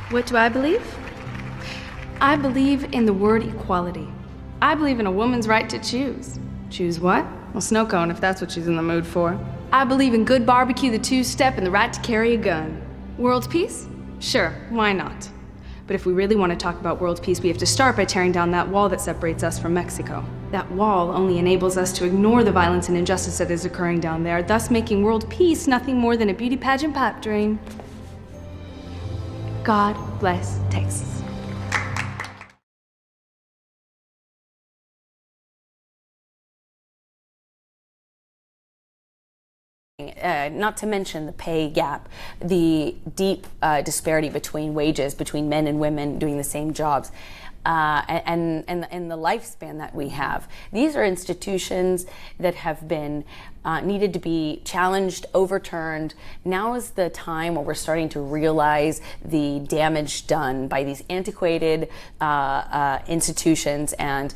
What do I believe? I believe in the word equality. I believe in a woman's right to choose. Choose what? Well, snow cone, if that's what she's in the mood for. I believe in good barbecue, the two-step, and the right to carry a gun. World peace? Sure, why not? But if we really want to talk about world peace, we have to start by tearing down that wall that separates us from Mexico. That wall only enables us to ignore the violence and injustice that is occurring down there, thus making world peace nothing more than a beauty pageant pipe dream. God bless Texas. Not to mention the pay gap, the deep disparity between wages between men and women doing the same jobs, and the lifespan that we have. These are institutions that have been needed to be challenged, overturned. Now is the time where we're starting to realize the damage done by these antiquated institutions and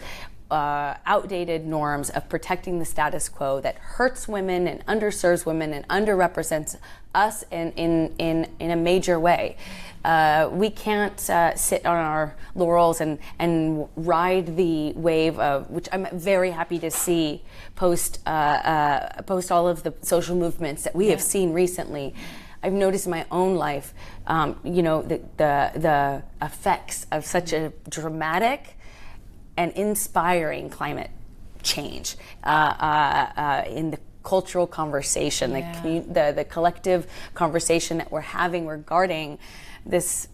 outdated norms of protecting the status quo that hurts women and underserves women and underrepresents us in a major way. We can't sit on our laurels and ride the wave of, which I'm very happy to see post all of the social movements that we have seen recently. I've noticed in my own life, the effects of such a dramatic and inspiring climate change in the cultural conversation, the collective conversation that we're having regarding this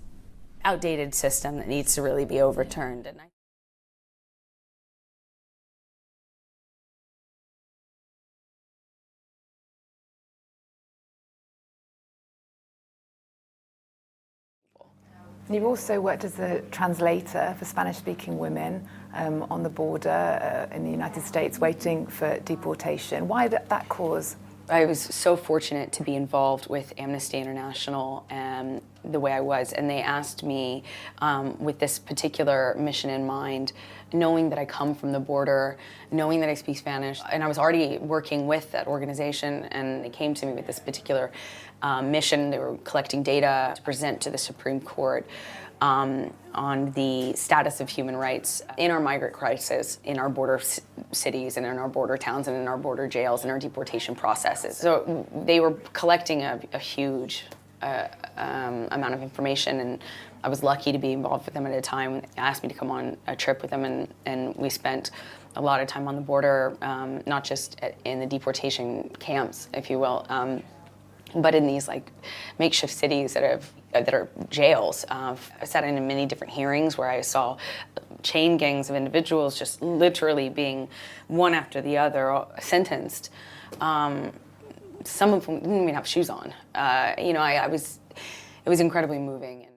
outdated system that needs to really be overturned. And You've also worked as a translator for Spanish-speaking women on the border in the United States, waiting for deportation. Why that cause? I was so fortunate to be involved with Amnesty International the way I was, and they asked me with this particular mission in mind, knowing that I come from the border, knowing that I speak Spanish, and I was already working with that organization, and they came to me with this particular mission. They were collecting data to present to the Supreme Court on the status of human rights in our migrant crisis, in our border cities and in our border towns and in our border jails and our deportation processes. So they were collecting a huge amount of information, and I was lucky to be involved with them at a time. They asked me to come on a trip with them, and we spent a lot of time on the border, not just in the deportation camps, if you will, but in these like makeshift cities that are jails. I sat in many different hearings where I saw chain gangs of individuals just literally being one after the other sentenced. Some of them didn't even have shoes on. It was incredibly moving.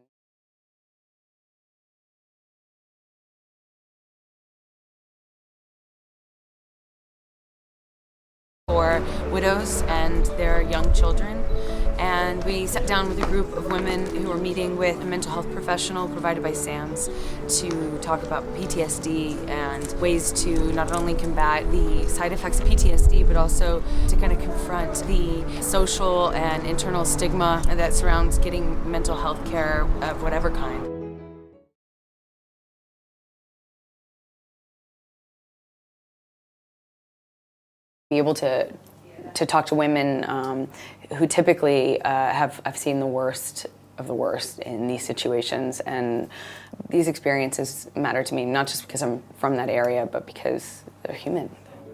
For widows and their young children, and we sat down with a group of women who were meeting with a mental health professional provided by SAMS to talk about PTSD and ways to not only combat the side effects of PTSD, but also to kind of confront the social and internal stigma that surrounds getting mental health care of whatever kind. Be able to talk to women who typically have seen the worst of the worst in these situations, and these experiences matter to me, not just because I'm from that area, but because they're human.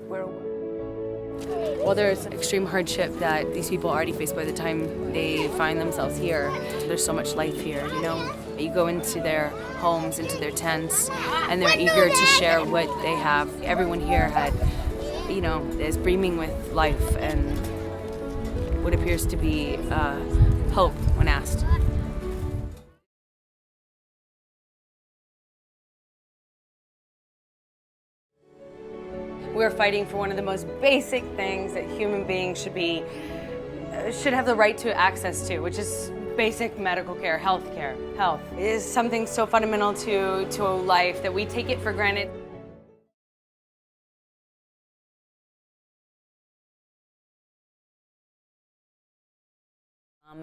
Well, there's extreme hardship that these people already face by the time they find themselves here. There's so much life here, you know. You go into their homes, into their tents, and they're eager to share what they have. Everyone here is brimming with life and what appears to be hope when asked. We're fighting for one of the most basic things that human beings should have the right to access to, which is basic medical care, health care. Health is something so fundamental to a life that we take it for granted.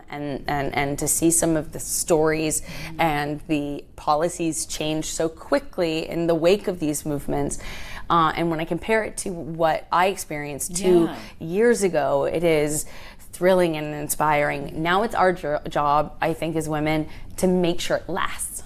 And to see some of the stories and the policies change so quickly in the wake of these movements, and when I compare it to what I experienced 2 years ago, it is thrilling and inspiring. Now it's our job, I think, as women, to make sure it lasts.